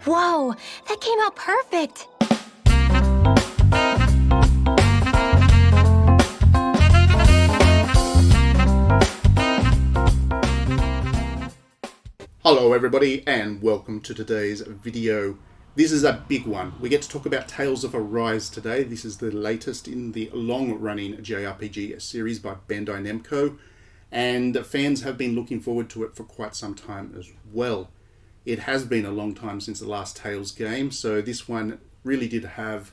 Whoa, that came out perfect! Hello everybody and welcome to today's video. This is a big one. We get to talk about Tales of Arise today. This is the latest in the long-running JRPG series by Bandai Namco, and fans have been looking forward to it for quite some time as well. It has been a long time since the last Tales game, so this one really did have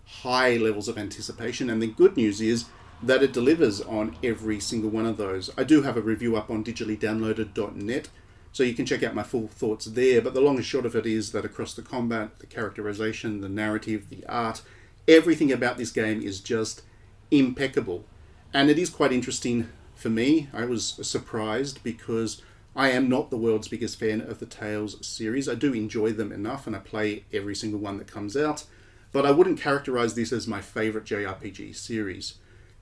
high levels of anticipation, and the good news is that it delivers on every single one of those. I do have a review up on digitallydownloaded.net, so you can check out my full thoughts there, but the long and short of it is that across the combat, the characterization, the narrative, the art, everything about this game is just impeccable. And it is quite interesting for me. I was surprised because I am not the world's biggest fan of the Tales series. I do enjoy them enough and I play every single one that comes out, but I wouldn't characterize this as my favorite JRPG series.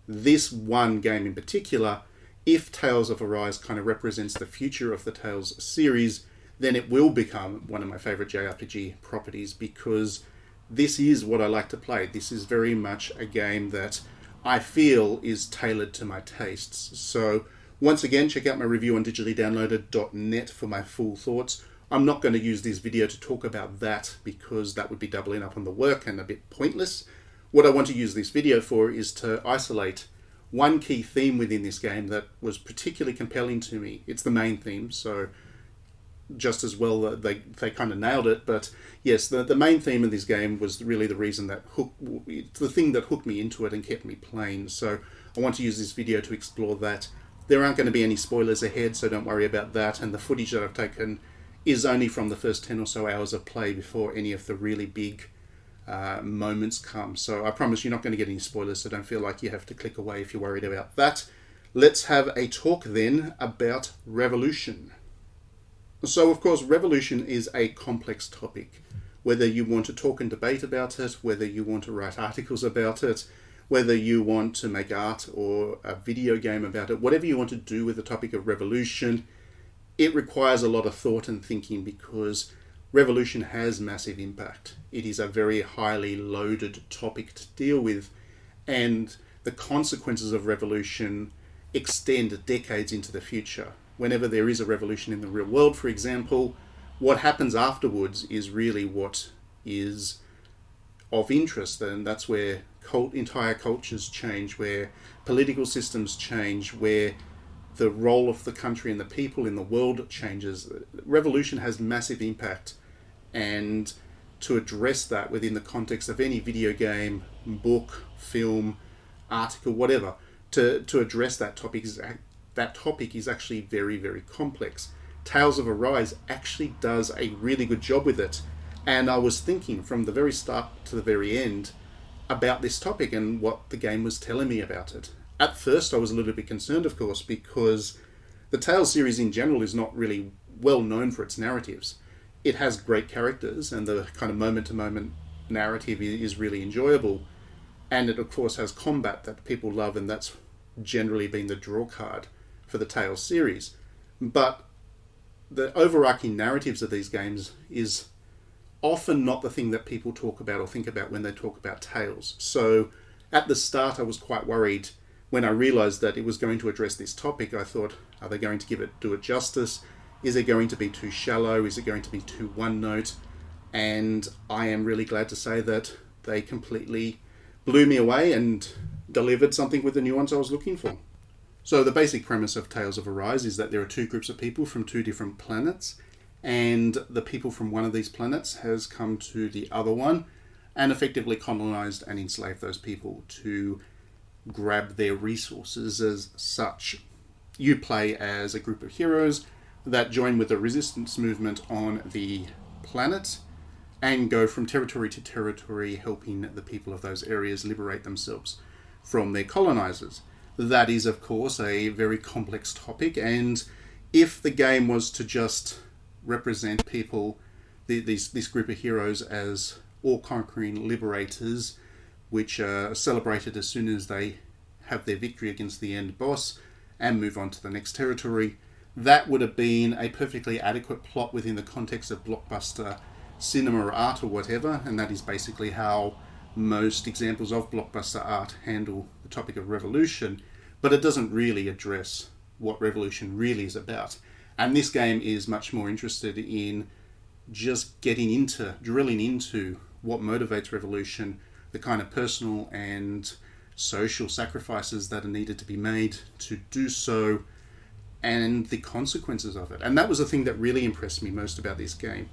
This one game in particular, if Tales of Arise kind of represents the future of the Tales series, then it will become one of my favorite JRPG properties because this is what I like to play. This is very much a game that I feel is tailored to my tastes. So once again, check out my review on digitallydownloaded.net for my full thoughts. I'm not going to use this video to talk about that because that would be doubling up on the work and a bit pointless. What I want to use this video for is to isolate one key theme within this game that was particularly compelling to me. It's the main theme, so just as well they kind of nailed it. But yes, the main theme of this game was really the reason that the thing that hooked me into it and kept me playing. So I want to use this video to explore that. There aren't going to be any spoilers ahead, so don't worry about that. And the footage that I've taken is only from the first 10 or so hours of play before any of the really big moments come. So I promise you're not going to get any spoilers, so don't feel like you have to click away if you're worried about that. Let's have a talk then about revolution. So of course, revolution is a complex topic. Whether you want to talk and debate about it, whether you want to write articles about it, whether you want to make art or a video game about it, whatever you want to do with the topic of revolution, it requires a lot of thought and thinking because revolution has massive impact. It is a very highly loaded topic to deal with, and the consequences of revolution extend decades into the future. Whenever there is a revolution in the real world, for example, what happens afterwards is really what is of interest, and that's where entire cultures change, where political systems change, where the role of the country and the people in the world changes. Revolution has massive impact, and to address that within the context of any video game, book, film, article, whatever, to address that topic is actually very, very complex. Tales of Arise actually does a really good job with it, and I was thinking from the very start to the very end about this topic and what the game was telling me about it. At first I was a little bit concerned, of course, because the Tales series in general is not really well known for its narratives. It has great characters and the kind of moment-to-moment narrative is really enjoyable, and it of course has combat that people love, and that's generally been the draw card for the Tales series. But the overarching narratives of these games is often not the thing that people talk about or think about when they talk about Tales. So at the start I was quite worried when I realized that it was going to address this topic. I thought, are they going to do it justice? Is it going to be too shallow? Is it going to be too one note? And I am really glad to say that they completely blew me away and delivered something with the nuance I was looking for. So the basic premise of Tales of Arise is that there are two groups of people from two different planets, and the people from one of these planets has come to the other one and effectively colonized and enslaved those people to grab their resources as such. You play as a group of heroes that join with the resistance movement on the planet and go from territory to territory, helping the people of those areas liberate themselves from their colonizers. That is, of course, a very complex topic, and if the game was to just represent people, this group of heroes, as all-conquering liberators, which are celebrated as soon as they have their victory against the end boss and move on to the next territory, that would have been a perfectly adequate plot within the context of blockbuster cinema or art or whatever, and that is basically how most examples of blockbuster art handle the topic of revolution, but it doesn't really address what revolution really is about. And this game is much more interested in just drilling into what motivates revolution, the kind of personal and social sacrifices that are needed to be made to do so, and the consequences of it. And that was the thing that really impressed me most about this game.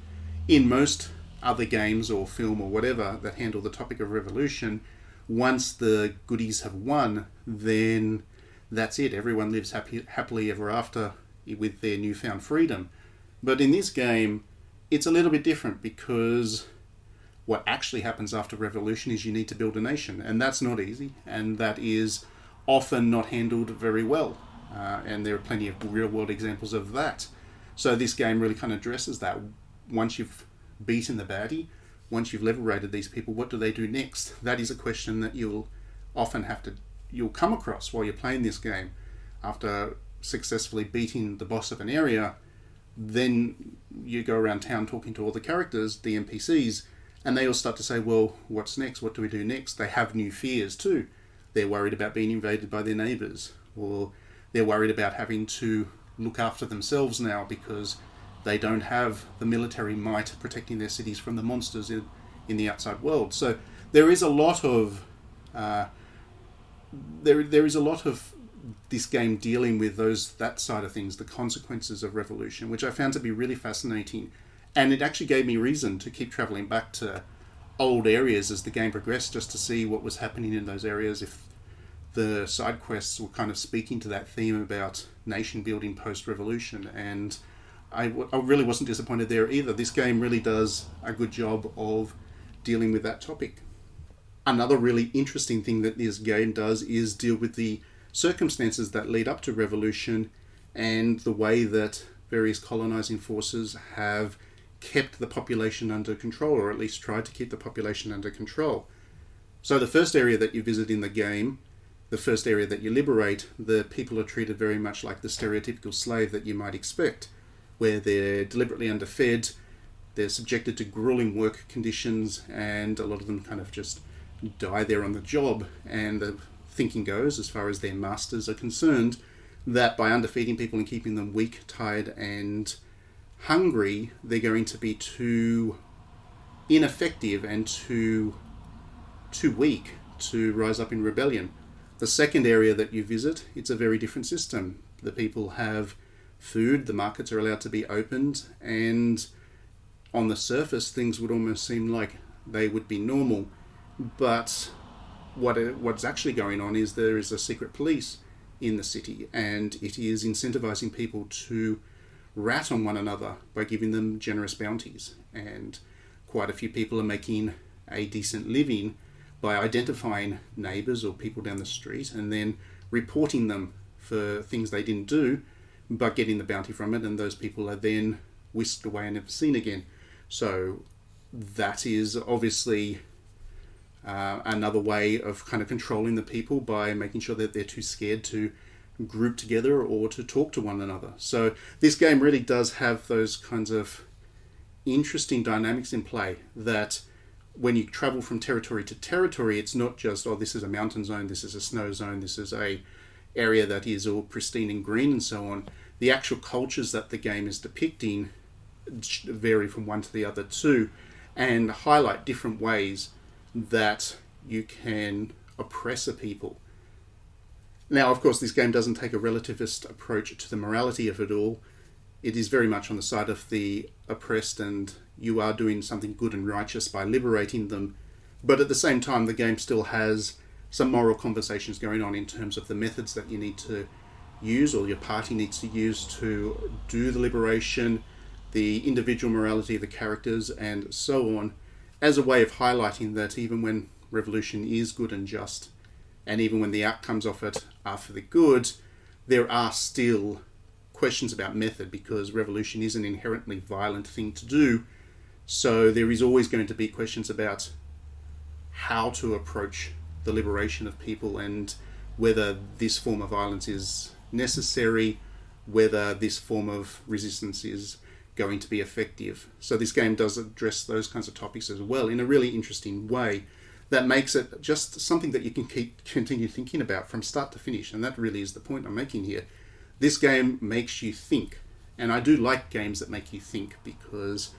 In most other games or film or whatever that handle the topic of revolution, once the goodies have won, then that's it. Everyone lives happily ever after with their newfound freedom. But in this game, it's a little bit different, because what actually happens after revolution is you need to build a nation, and that's not easy, and that is often not handled very well. And there are plenty of real-world examples of that. So this game really kind of addresses that. Once you've beaten the baddie, once you've liberated these people, what do they do next? That is a question that you'll come across while you're playing this game. After successfully beating the boss of an area, then you go around town talking to all the characters, the NPCs, and they all start to say, well, what's next? What do we do next? They have new fears too. They're worried about being invaded by their neighbours, or they're worried about having to look after themselves now because they don't have the military might protecting their cities from the monsters in the outside world. So there is a lot of there is a lot of this game dealing with that side of things, the consequences of revolution, which I found to be really fascinating. And it actually gave me reason to keep travelling back to old areas as the game progressed, just to see what was happening in those areas, if the side quests were kind of speaking to that theme about nation building post-revolution. And I really wasn't disappointed there either. This game really does a good job of dealing with that topic. Another really interesting thing that this game does is deal with the circumstances that lead up to revolution and the way that various colonizing forces have kept the population under control, or at least tried to keep the population under control. So the first area that you visit in the game, the first area that you liberate, the people are treated very much like the stereotypical slave that you might expect, where they're deliberately underfed, they're subjected to grueling work conditions, and a lot of them kind of just die there on the job. And the thinking goes, as far as their masters are concerned, that by underfeeding people and keeping them weak, tired, and hungry, they're going to be too ineffective and too weak to rise up in rebellion. The second area that you visit, it's a very different system. The people have food, the markets are allowed to be opened, and on the surface things would almost seem like they would be normal. But what's actually going on is there is a secret police in the city, and it is incentivizing people to rat on one another by giving them generous bounties. And quite a few people are making a decent living by identifying neighbours or people down the street and then reporting them for things they didn't do, but getting the bounty from it, and those people are then whisked away and never seen again. So that is obviously another way of kind of controlling the people by making sure that they're too scared to group together or to talk to one another. So this game really does have those kinds of interesting dynamics in play, that when you travel from territory to territory, it's not just, oh, this is a mountain zone, this is a snow zone, this is a area that is all pristine and green and so on. The actual cultures that the game is depicting vary from one to the other too, and highlight different ways that you can oppress a people. Now, of course, this game doesn't take a relativist approach to the morality of it all. It is very much on the side of the oppressed, and you are doing something good and righteous by liberating them. But at the same time, the game still has some moral conversations going on in terms of the methods that you need to use, or your party needs to use, to do the liberation, the individual morality of the characters, and so on, as a way of highlighting that even when revolution is good and just, and even when the outcomes of it are for the good, there are still questions about method, because revolution is an inherently violent thing to do. So there is always going to be questions about how to approach the liberation of people, and whether this form of violence is necessary, whether this form of resistance is going to be effective. So this game does address those kinds of topics as well in a really interesting way that makes it just something that you can continue thinking about from start to finish. And that really is the point I'm making here. This game makes you think. And I do like games that make you think, because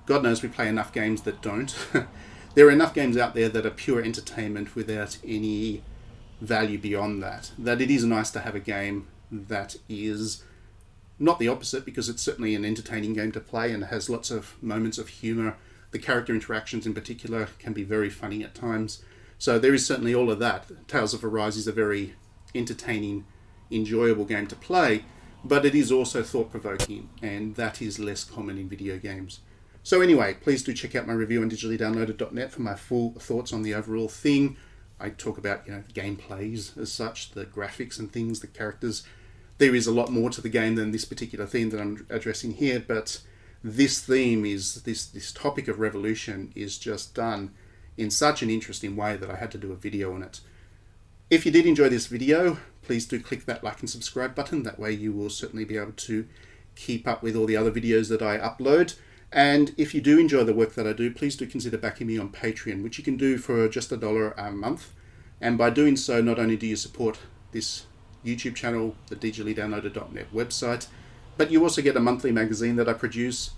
God knows we play enough games that don't. There are enough games out there that are pure entertainment without any value beyond that. That it is nice to have a game that is not the opposite, because it's certainly an entertaining game to play and has lots of moments of humour. The character interactions in particular can be very funny at times. So there is certainly all of that. Tales of Arise is a very entertaining, enjoyable game to play, but it is also thought-provoking, and that is less common in video games. So anyway, please do check out my review on digitallydownloaded.net for my full thoughts on the overall thing. I talk about, gameplays as such, the graphics and things, the characters. There is a lot more to the game than this particular theme that I'm addressing here, but this theme is, this topic of revolution is just done in such an interesting way that I had to do a video on it. If you did enjoy this video, please do click that like and subscribe button. That way you will certainly be able to keep up with all the other videos that I upload. And if you do enjoy the work that I do, please do consider backing me on Patreon, which you can do for just $1 a month. And by doing so, not only do you support this YouTube channel, the digitallydownloaded.net website, but you also get a monthly magazine that I produce,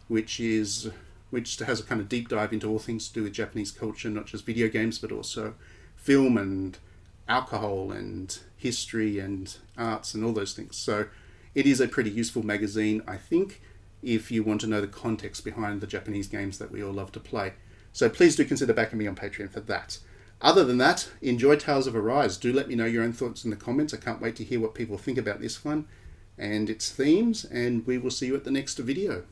which has a kind of deep dive into all things to do with Japanese culture, not just video games, but also film and alcohol and history and arts and all those things. So it is a pretty useful magazine, I think, if you want to know the context behind the Japanese games that we all love to play. So please do consider backing me on Patreon for that. Other than that, enjoy Tales of Arise. Do let me know your own thoughts in the comments. I can't wait to hear what people think about this one and its themes, and we will see you at the next video.